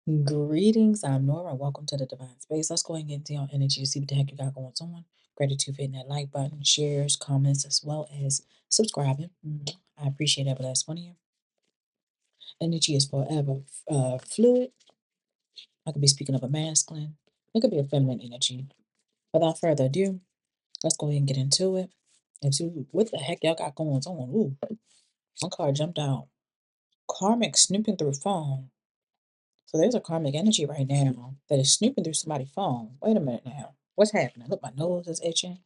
Greetings, I'm Nora. Welcome to the Divine Space. Let's go ahead and get into your energy to see what the heck you got going on. Gratitude for hitting that like button, shares, comments, as well as subscribing. I appreciate every last one of you. Energy is forever fluid. I could be speaking of a masculine. It could be a feminine energy. Without further ado, let's go ahead and get into it and see what the heck y'all got going on. Ooh, one card jumped out. Karmic snooping through phone. So there's a karmic energy right now that is snooping through somebody's phone. Wait a minute now. What's happening? Look, my nose is itching.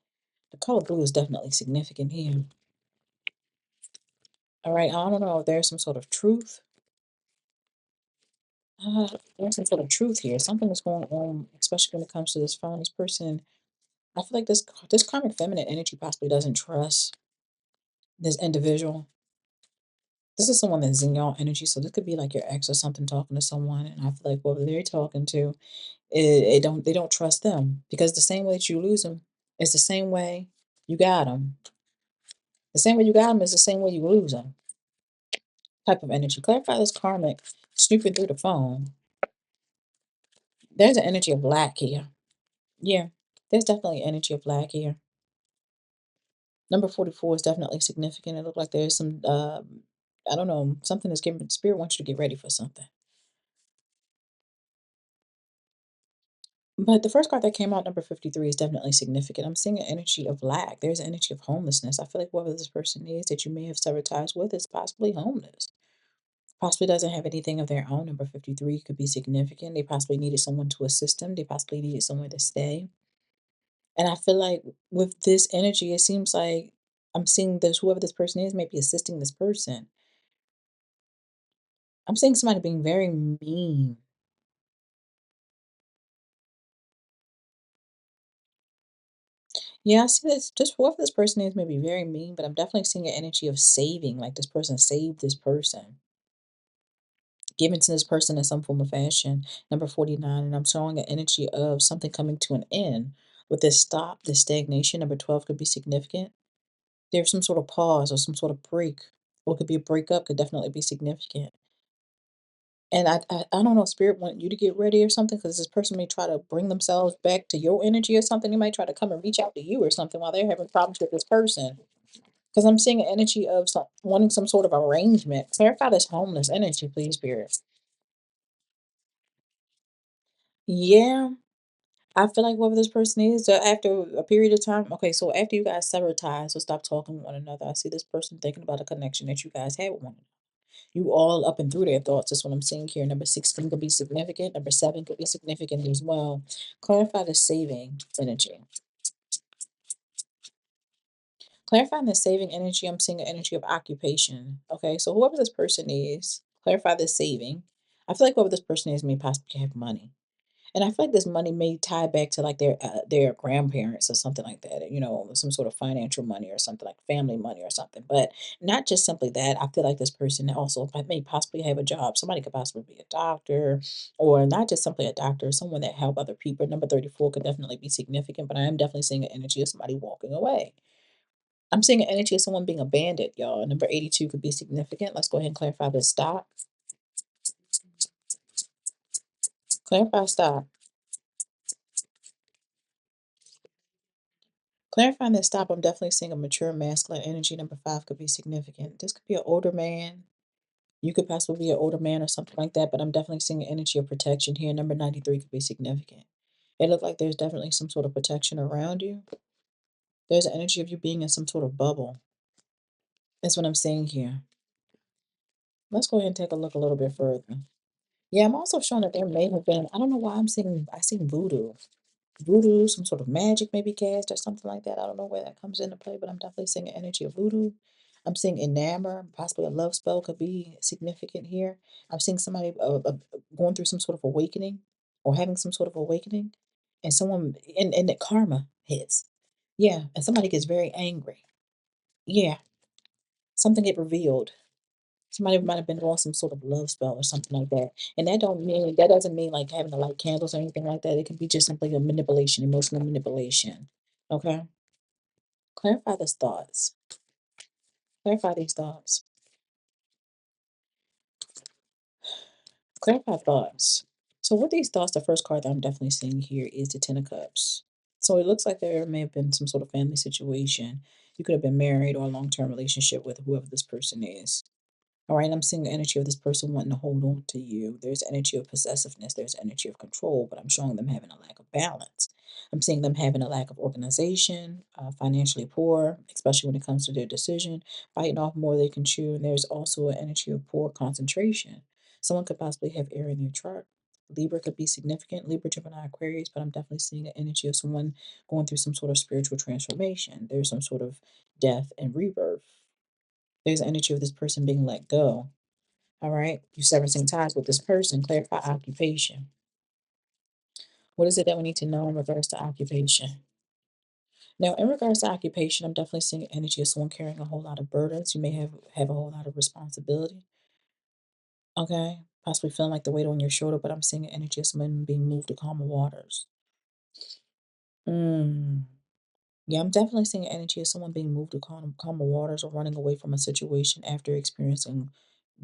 The color blue is definitely significant here. All right, I don't know if there's some sort of truth. There's some sort of truth here. Something is going on, especially when it comes to this phone. This person, I feel like this karmic feminine energy possibly doesn't trust this individual. This is someone that's in y'all energy, so this could be like your ex or something talking to someone, and I feel like whoever they're talking to, they don't trust them because the same way that you lose them is the same way you got them. The same way you got them is the same way you lose them. Type of energy. Clarify this karmic snooping through the phone. There's an energy of lack here. Yeah, there's definitely energy of lack here. Number 44 is definitely significant. It looked like there's some, I don't know, something that's giving spirit wants you to get ready for something. But the first card that came out, number 53, is definitely significant. I'm seeing an energy of lack. There's an energy of homelessness. I feel like whoever this person is that you may have severed ties with is possibly homeless. Possibly doesn't have anything of their own. Number 53 could be significant. They possibly needed someone to assist them. They possibly needed somewhere to stay. And I feel like with this energy, it seems like I'm seeing this, whoever this person is, may be assisting this person. I'm seeing somebody being very mean. Yeah, I see this, just whoever this person is may be very mean, but I'm definitely seeing an energy of saving, like this person saved this person, given to this person in some form of fashion. Number 49, and I'm showing an energy of something coming to an end with this stop, this stagnation. Number 12 could be significant. There's some sort of pause or some sort of break, or it could be a breakup, could definitely be significant. And I don't know, spirit want you to get ready or something, because this person may try to bring themselves back to your energy or something. They might try to come and reach out to you or something while they're having problems with this person. Because I'm seeing an energy of wanting some sort of arrangement. Clarify this homeless energy, please, spirit. Yeah, I feel like whoever this person is, after a period of time. Okay, so after you guys sever ties or stop talking to one another, I see this person thinking about a connection that you guys had with one another. You all up and through their thoughts. That's what I'm seeing here. Number 16 could be significant. Number 7 could be significant as well. Clarify the saving energy. Clarifying the saving energy, I'm seeing an energy of occupation. Okay, so whoever this person is, clarify the saving. I feel like whoever this person is may possibly have money. And I feel like this money may tie back to like their grandparents or something like that, some sort of financial money or something like family money or something. But not just simply that. I feel like this person also may possibly have a job. Somebody could possibly be a doctor, or not just simply a doctor, someone that help other people. Number 34 could definitely be significant, but I am definitely seeing an energy of somebody walking away. I'm seeing an energy of someone being abandoned, y'all. Number 82 could be significant. Let's go ahead and clarify this stop. Clarify stop. Clarifying this stop, I'm definitely seeing a mature masculine energy. Number 5 could be significant. This could be an older man. You could possibly be an older man or something like that, but I'm definitely seeing an energy of protection here. Number 93 could be significant. It looked like there's definitely some sort of protection around you. There's an energy of you being in some sort of bubble. That's what I'm seeing here. Let's go ahead and take a look a little bit further. Yeah, I'm also showing that there may have been, I don't know why I seen voodoo. Voodoo, some sort of magic maybe cast or something like that. I don't know where that comes into play, but I'm definitely seeing an energy of voodoo. I'm seeing enamor, possibly a love spell could be significant here. I'm seeing somebody going through some sort of awakening or having some sort of awakening, and someone and that karma hits. Yeah, and somebody gets very angry. Yeah, something get revealed. Somebody might have been doing some sort of love spell or something like that. And that doesn't mean like having to light candles or anything like that. It can be just simply a manipulation, emotional manipulation. Okay? Clarify these thoughts. Clarify these thoughts. Clarify thoughts. So with these thoughts, the first card that I'm definitely seeing here is the Ten of Cups. So it looks like there may have been some sort of family situation. You could have been married or a long-term relationship with whoever this person is. All right, I'm seeing the energy of this person wanting to hold on to you. There's energy of possessiveness, there's energy of control, but I'm showing them having a lack of balance. I'm seeing them having a lack of organization, financially poor, especially when it comes to their decision, biting off more they can chew. And there's also an energy of poor concentration. Someone could possibly have air in their chart. Libra could be significant, Libra, Gemini, Aquarius, but I'm definitely seeing an energy of someone going through some sort of spiritual transformation. There's some sort of death and rebirth. There's energy of this person being let go. All right. You severing ties with this person. Clarify occupation. What is it that we need to know in regards to occupation? Now, in regards to occupation, I'm definitely seeing energy of someone carrying a whole lot of burdens. You may have a whole lot of responsibility. Okay. Possibly feeling like the weight on your shoulder, but I'm seeing an energy of someone being moved to calmer waters. Mm. Yeah, I'm definitely seeing energy of someone being moved to calmer waters or running away from a situation after experiencing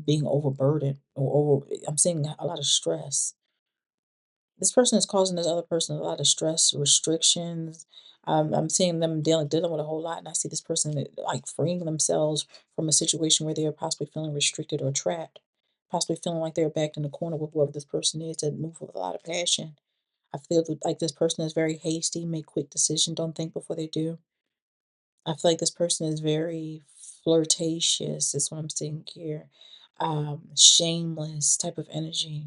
being overburdened or over. I'm seeing a lot of stress. This person is causing this other person a lot of stress, restrictions. I'm seeing them dealing with a whole lot, and I see this person like freeing themselves from a situation where they are possibly feeling restricted or trapped, possibly feeling like they're backed in the corner with whoever this person is that move with a lot of passion. I feel like this person is very hasty, make quick decisions, don't think before they do. I feel like this person is very flirtatious. Is what I'm seeing here. Shameless type of energy.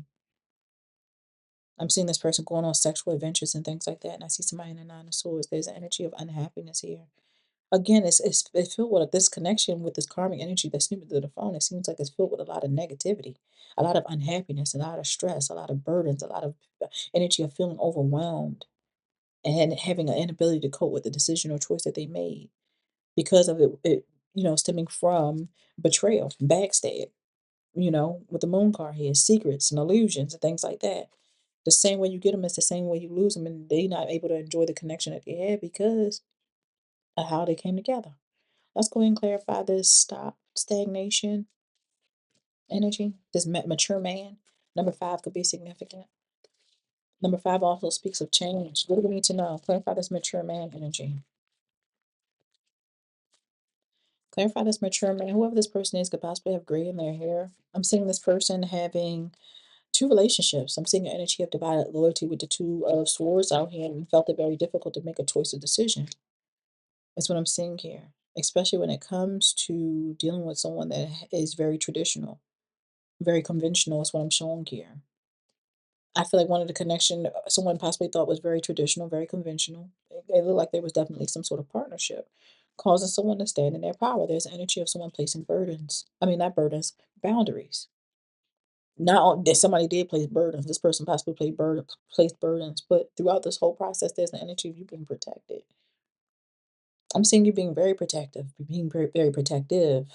I'm seeing this person going on sexual adventures and things like that, and I see somebody in the Nine of Swords. There's an energy of unhappiness here. Again, it's filled with this connection with this karmic energy that's snooping through the phone. It seems like it's filled with a lot of negativity, a lot of unhappiness, a lot of stress, a lot of burdens, a lot of energy of feeling overwhelmed and having an inability to cope with the decision or choice that they made because of it stemming from betrayal, backstab, with the moon card here, secrets and illusions and things like that. The same way you get them is the same way you lose them, and they not able to enjoy the connection that they had because of how they came together. Let's go ahead and clarify this stop stagnation energy, this mature man. Number five could be significant. Number five also speaks of change. What do we need to know? Clarify this mature man energy. Clarify this mature man. Whoever this person is could possibly have gray in their hair. I'm seeing this person having two relationships. I'm seeing an energy of divided loyalty with the two of swords out here and felt it very difficult to make a choice or decision. That's what I'm seeing here, especially when it comes to dealing with someone that is very traditional, very conventional is what I'm showing here. I feel like one of the connection someone possibly thought was very traditional, very conventional. It looked like there was definitely some sort of partnership, causing someone to stand in their power. There's energy of someone placing burdens. I mean, not burdens, boundaries. Not that somebody did place burdens. This person possibly placed burdens, but throughout this whole process, there's the energy of you being protected. I'm seeing you being very protective, being very, very protective.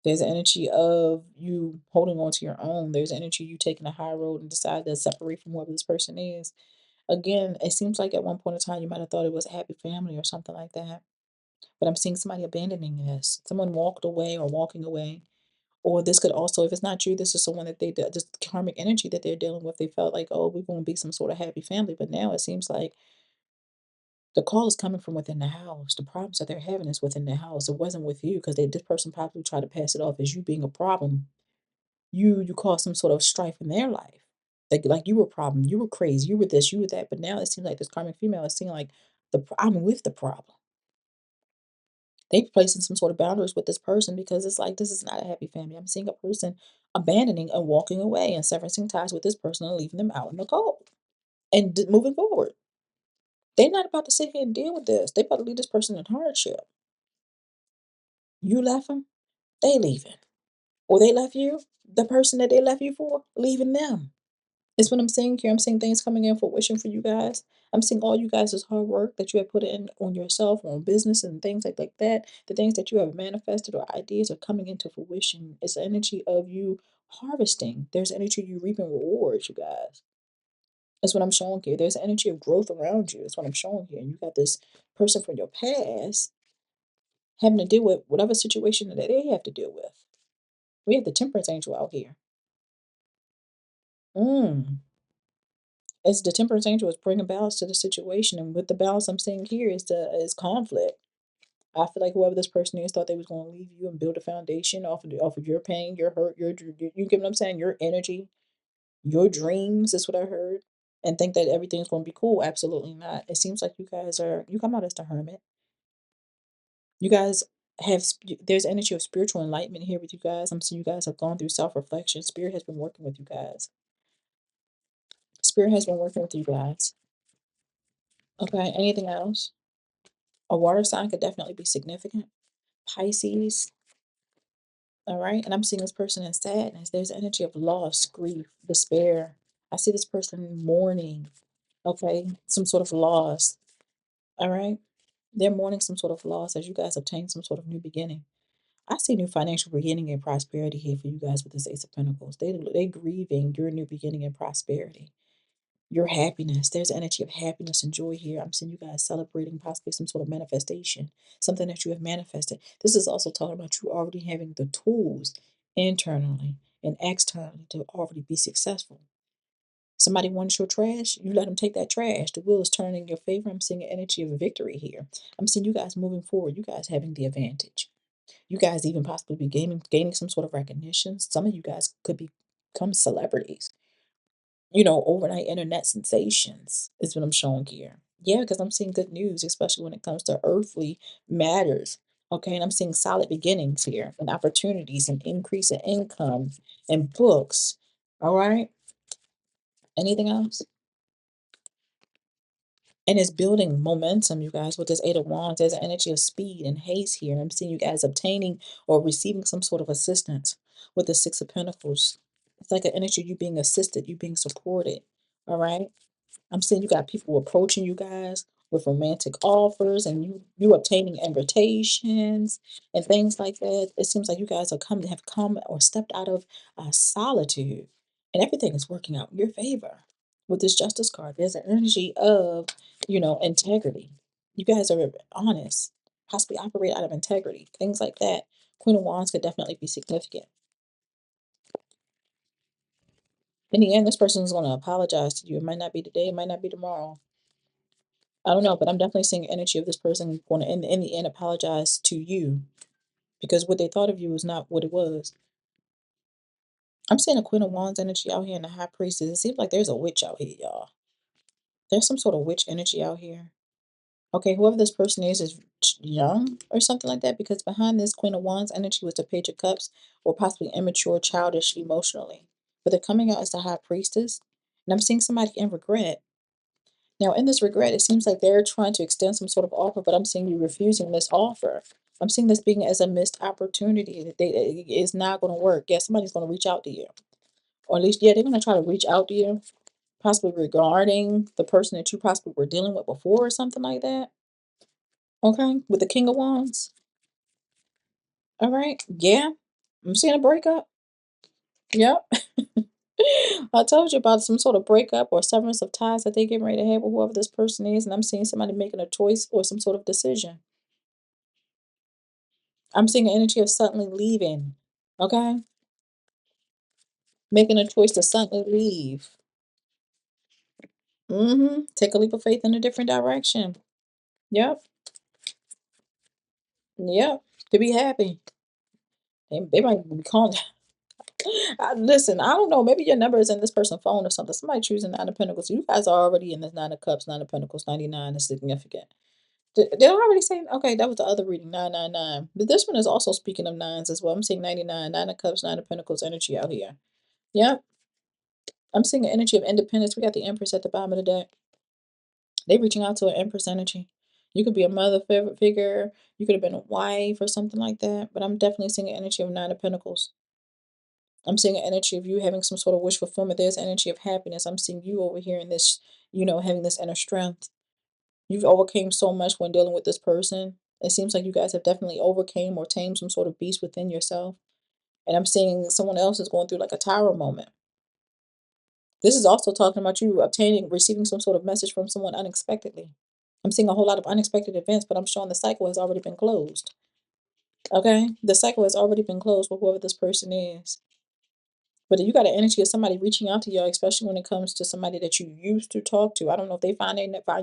There's an energy of you holding on to your own. There's energy you taking a high road and decide to separate from whoever this person is. Again, it seems like at one point in time you might have thought it was a happy family or something like that. But I'm seeing somebody abandoning this. Someone walked away or walking away. Or this could also, if it's not you, this is someone that this karmic energy that they're dealing with. They felt like, oh, we're going to be some sort of happy family. But now it seems like the call is coming from within the house. The problems that they're having is within the house. It wasn't with you because this person probably tried to pass it off as you being a problem. You caused some sort of strife in their life. Like you were a problem. You were crazy. You were this. You were that. But now it seems like this karmic female is seeing like I'm with the problem. They placing some sort of boundaries with this person because it's like this is not a happy family. I'm seeing a person abandoning and walking away and severing ties with this person and leaving them out in the cold and moving forward. They're not about to sit here and deal with this. They about to leave this person in hardship. You left them, they leaving. Or they left you, the person that they left you for, leaving them. Is what I'm seeing here. I'm seeing things coming in fruition for you guys. I'm seeing all you guys' hard work that you have put in on yourself, on business and things like that. The things that you have manifested or ideas are coming into fruition. It's the energy of you harvesting. There's energy of you reaping rewards, you guys. That's what I'm showing here. There's energy of growth around you. That's what I'm showing here. And you got this person from your past having to deal with whatever situation that they have to deal with. We have the temperance angel out here. Mm. It's the temperance angel is bringing balance to the situation, and with the balance I'm seeing here is conflict. I feel like whoever this person is thought they was going to leave you and build a foundation off of your pain, your hurt, you get what I'm saying, your energy, your dreams is what I heard, and think that everything's going to be cool. Absolutely not. It seems like you come out as the hermit. You guys there's energy of spiritual enlightenment here with you guys. I'm seeing you guys have gone through self reflection. Spirit has been working with you guys. Spirit has been working with you guys. Okay. Anything else? A water sign could definitely be significant. Pisces. All right. And I'm seeing this person in sadness. There's energy of loss, grief, despair. I see this person mourning. Okay. Some sort of loss. All right. They're mourning some sort of loss as you guys obtain some sort of new beginning. I see new financial beginning and prosperity here for you guys with this Ace of Pentacles. They grieving your new beginning and prosperity. Your happiness. There's energy of happiness and joy here. I'm seeing you guys celebrating possibly some sort of manifestation, something that you have manifested. This is also talking about you already having the tools internally and externally to already be successful. Somebody wants your trash, you let them take that trash. The wheel is turning in your favor. I'm seeing an energy of victory here. I'm seeing you guys moving forward, you guys having the advantage. You guys even possibly be gaining some sort of recognition. Some of you guys could become celebrities. Overnight internet sensations is what I'm showing here. Yeah, because I'm seeing good news, especially when it comes to earthly matters. Okay, and I'm seeing solid beginnings here and opportunities and increase in income and books. All right. Anything else? And it's building momentum, you guys, with this Eight of Wands. There's an energy of speed and haste here. I'm seeing you guys obtaining or receiving some sort of assistance with the Six of Pentacles. It's like an energy of you being assisted, you being supported. All right. I'm seeing you got people approaching you guys with romantic offers and you obtaining invitations and things like that. It seems like you guys have come or stepped out of solitude and everything is working out in your favor. With this justice card, there's an energy of, integrity. You guys are honest, possibly operate out of integrity, things like that. Queen of Wands could definitely be significant. In the end, this person is going to apologize to you. It might not be today, it might not be tomorrow. I don't know, but I'm definitely seeing energy of this person going to, in the end, apologize to you because what they thought of you was not what it was. I'm seeing a Queen of Wands energy out here in the High Priestess. It seems like there's a witch out here, y'all. There's some sort of witch energy out here. Okay, whoever this person is young or something like that because behind this Queen of Wands energy was the Page of Cups or possibly immature, childish emotionally. But they're coming out as the High Priestess. And I'm seeing somebody in regret. Now, in this regret, it seems like they're trying to extend some sort of offer, but I'm seeing you refusing this offer. I'm seeing this being as a missed opportunity that it's not going to work. Yeah, somebody's going to reach out to you. Or at least, yeah, they're going to try to reach out to you, possibly regarding the person that you possibly were dealing with before or something like that. Okay, with the King of Wands. All right, yeah, I'm seeing a breakup. Yep. I told you about some sort of breakup or severance of ties that they getting ready to have with whoever this person is, and I'm seeing somebody making a choice or some sort of decision. I'm seeing an energy of suddenly leaving. Okay? Making a choice to suddenly leave. Take a leap of faith in a different direction. Yep. Yep. To be happy. They might be calling. Listen, I don't know. Maybe your number is in this person's phone or something. Somebody choosing Nine of Pentacles. You guys are already in this Nine of Cups, Nine of Pentacles, 99 is significant. Did I already say? Okay, that was the other reading, 999. But this one is also speaking of nines as well. I'm seeing 99, Nine of Cups, Nine of Pentacles energy out here. Yep. I'm seeing an energy of independence. We got the Empress at the bottom of the deck. They reaching out to an Empress energy. You could be a mother figure. You could have been a wife or something like that. But I'm definitely seeing an energy of Nine of Pentacles. I'm seeing an energy of you having some sort of wish fulfillment. There's energy of happiness. I'm seeing you over here in this, having this inner strength. You've overcame so much when dealing with this person. It seems like you guys have definitely overcame or tamed some sort of beast within yourself. And I'm seeing someone else is going through like a tower moment. This is also talking about you receiving some sort of message from someone unexpectedly. I'm seeing a whole lot of unexpected events, but I'm showing the cycle has already been closed. Okay? The cycle has already been closed with whoever this person is. But you got an energy of somebody reaching out to you, especially when it comes to somebody that you used to talk to. I don't know if they find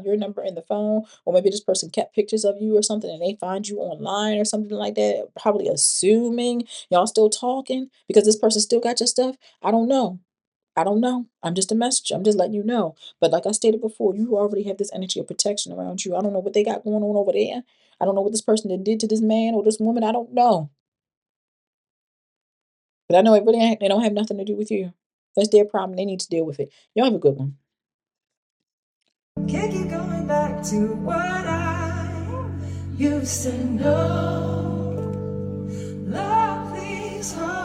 your number in the phone, or maybe this person kept pictures of you or something, and they find you online or something like that. Probably assuming y'all still talking because this person still got your stuff. I don't know. I don't know. I'm just a messenger. I'm just letting you know. But like I stated before, you already have this energy of protection around you. I don't know what they got going on over there. I don't know what this person did to this man or this woman. I don't know. But I know it really ain't, they don't have nothing to do with you. That's their problem. They need to deal with it. Y'all have a good one. Can't keep going back to what I used to know. Love, please hold